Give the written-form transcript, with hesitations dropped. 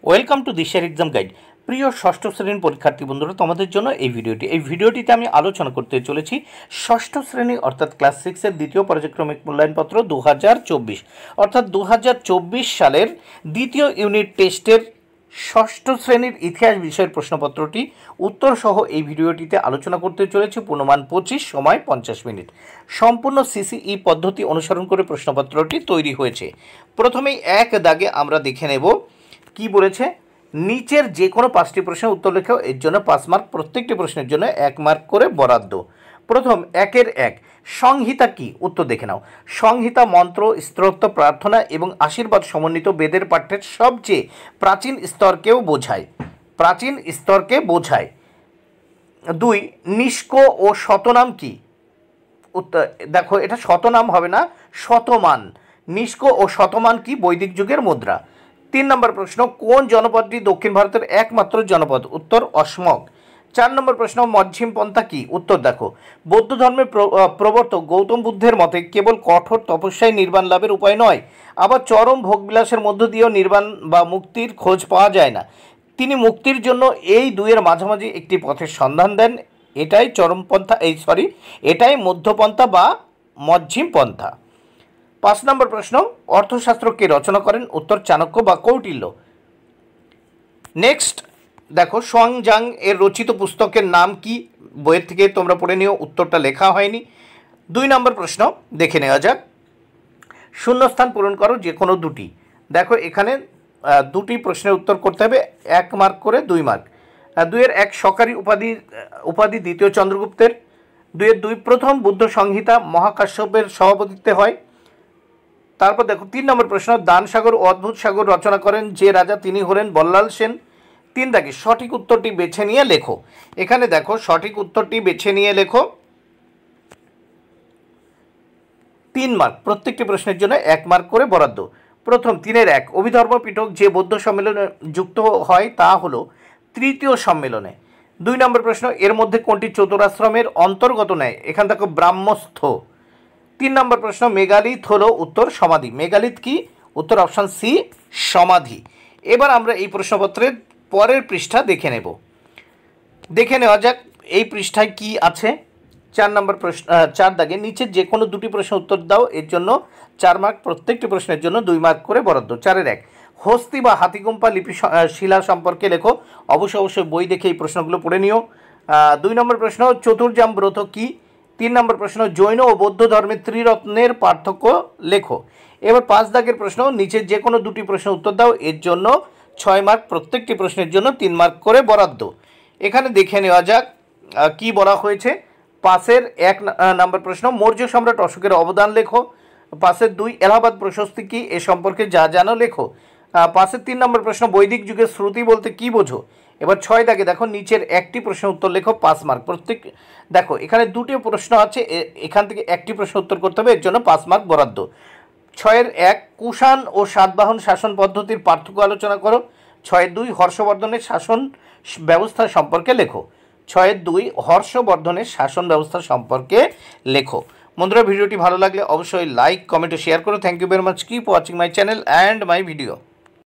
Welcome to দিশার exam guide. প্রিয় ষষ্ঠ শ্রেণীর পরীক্ষার্থী বন্ধুরা, তোমাদের জন্য এই ভিডিওটিতে আমি আলোচনা করতে চলেছি ষষ্ঠ শ্রেণী অর্থাৎ ক্লাস 6-এর দ্বিতীয় পর্যায়ক্রমিক মূল্যায়নপত্র 2024 অর্থাৎ 2024 সালের দ্বিতীয় ইউনিট টেস্টের ষষ্ঠ শ্রেণীর ইতিহাস বিষয়ের প্রশ্নপত্রটি উত্তর সহ এই ভিডিওটিতে আলোচনা করতে চলেছি। পূর্ণমান 25, সময় 50 মিনিট। সম্পূর্ণ সিসিই পদ্ধতি অনুসরণ করে প্রশ্নপত্রটি তৈরি হয়েছে। প্রথমেই এক দাগে আমরা দেখে নেব কি বলেছে। নিচের যে কোনো 5টি প্রশ্নের উত্তর লেখাও, এর জন্য 5 মার্ক, প্রত্যেকটি প্রশ্নের জন্য 1 মার্ক করে বরাদ্দ। প্রথম 1-এর 1 সংহিতা কি? উত্তর দেখে নাও। সংহিতা মন্ত্র, স্তোত্র, প্রার্থনা এবং আশীর্বাদ সমন্বিত বেদের পাঠ্যের সবচেয়ে প্রাচীন স্তরকেও বোঝায়। প্রাচীন স্তরকে বোঝায়। 2 নিষ্ক ও শতনাম কি? উত্তর দেখো, এটা শতনাম হবে না, শতমান। নিষ্ক ও শতমান কি? বৈদিক যুগের মুদ্রা। 3 নম্বর প্রশ্ন, কোন জনপদটি দক্ষিণ ভারতের একমাত্র জনপদ? উত্তর অসমক। 4 নম্বর প্রশ্ন, মধ্যম পন্থা কি? উত্তর দেখো, বৌদ্ধ ধর্মের প্রবর্তক গৌতম বুদ্ধের মতে কেবল কঠোর তপস্যায় নির্বাণ লাভের উপায় নয়, আবার চরম ভোগবিলাসের মধ্য দিয়েও নির্বাণ বা মুক্তির খোঁজ পাওয়া যায় না। তিনি মুক্তির জন্য এই দুয়ের মাঝামাঝি একটি পথের সন্ধান দেন। এটাই চরমপন্থা, এটাই মধ্যপন্থা বা মধ্যম পন্থা। 5 নম্বর প্রশ্ন, অর্থশাস্ত্র কে রচনা করেন? উত্তর চাণক্য বা কৌটিল্য। নেক্সট দেখো, সোয়াংজাং এর রচিত পুস্তকের নাম কি? বইয়ের থেকে তোমরা পড়ে নিও, উত্তরটা লেখা হয়নি। 2 নম্বর প্রশ্ন দেখে নেওয়া যাক। শূন্যস্থান পূরণ করো যে কোনো দুটি। দেখো এখানে দুটি প্রশ্নের উত্তর করতে হবে, 1 মার্ক করে 2 মার্ক। 2-এর-1 সরকারি উপাধি দ্বিতীয় চন্দ্রগুপ্তের। 2-এর-2 প্রথম বুদ্ধ সংহিতা মহাকাশ্যপের সভাপতিত্বে হয়। তারপর দেখো 3 নম্বর প্রশ্ন, দান সাগর ও অদ্ভুত সাগর রচনা করেন যে রাজা? তিনি হলেন বল্লাল সেন। 3 দাগে সঠিক উত্তরটি বেছে নিয়ে লেখো। এখানে দেখো সঠিক উত্তরটি বেছে নিয়ে লেখো, 3 মার্ক, প্রত্যেকটি প্রশ্নের জন্য 1 মার্ক করে বরাদ্দ। প্রথম 3-এর-1 অভিধর্ম পিটক যে বৌদ্ধ সম্মেলনে যুক্ত হয় তা হলো তৃতীয় সম্মেলনে। 2 নম্বর প্রশ্ন, এর মধ্যে কোনটি চতুরাশ্রমের অন্তর্গত নেয়? এখান থেকে ব্রাহ্মস্থ। 3 নম্বর প্রশ্ন, মেগালিথ হলো? উত্তর সমাধি। মেগালিথ কি? উত্তর অপশান সি, সমাধি। এবার আমরা এই প্রশ্নপত্রের পরের পৃষ্ঠা দেখে নেওয়া যাক এই পৃষ্ঠায় কি আছে। 4 নম্বর প্রশ্ন, 4 দাগে নিচের যে কোনো দুটি প্রশ্ন উত্তর দাও, এর জন্য 4 মার্ক, প্রত্যেকটি প্রশ্নের জন্য 2 মার্ক করে বরাদ্দ। 4-এর-1 হস্তি বা হাতিগুম্পা লিপি শিলা সম্পর্কে লেখো। অবশ্যই বই দেখে এই প্রশ্নগুলো পড়ে নিও। 2 নম্বর প্রশ্ন, চতুর্জাম ব্রত কি? 3 নম্বর প্রশ্ন, জৈন ও বৌদ্ধ ধর্মের ত্রিরত্নের পার্থক্য লেখো। এবার 5 দাগের প্রশ্ন, নিচের যে কোনো দুটি প্রশ্ন উত্তর দাও, এর জন্য 6 মার্ক, প্রত্যেকটি প্রশ্নের জন্য 3 মার্ক করে বরাদ্দ। এখানে দেখে নেওয়া যাক কি বলা হয়েছে। 5-এর-1 নম্বর প্রশ্ন, মৌর্য সম্রাট অশোকের অবদান লেখো। 5-এর-2 এলাহাবাদ প্রশস্তি কি? এ সম্পর্কে যা জানো লেখো। 5-এর-3 নম্বর প্রশ্ন, বৈদিক যুগের শ্রুতি বলতে কি বোঝো? এবার 6 দাগে দেখো, নিচের একটি প্রশ্নের উত্তর লেখো, 5 মার্ক। দেখো এখানে দুটি প্রশ্ন আছে, এখান থেকে একটি প্রশ্ন উত্তর করতে হবে, এর জন্য 5 মার্ক বরাদ্দ। 6-এর-1 কুষাণ ও সাতবাহন শাসন পদ্ধতির পার্থক্য আলোচনা করো। 6-এর-2 হর্ষবর্ধনের শাসন ব্যবস্থা সম্পর্কে লেখো। 6-এর-2 হর্ষবর্ধনের শাসন ব্যবস্থা সম্পর্কে লেখো। বন্ধুরা, ভিডিওটি ভালো লাগলে অবশ্যই লাইক, কমেন্ট ও শেয়ার করো। Thank you very much. Keep watching my channel and my video.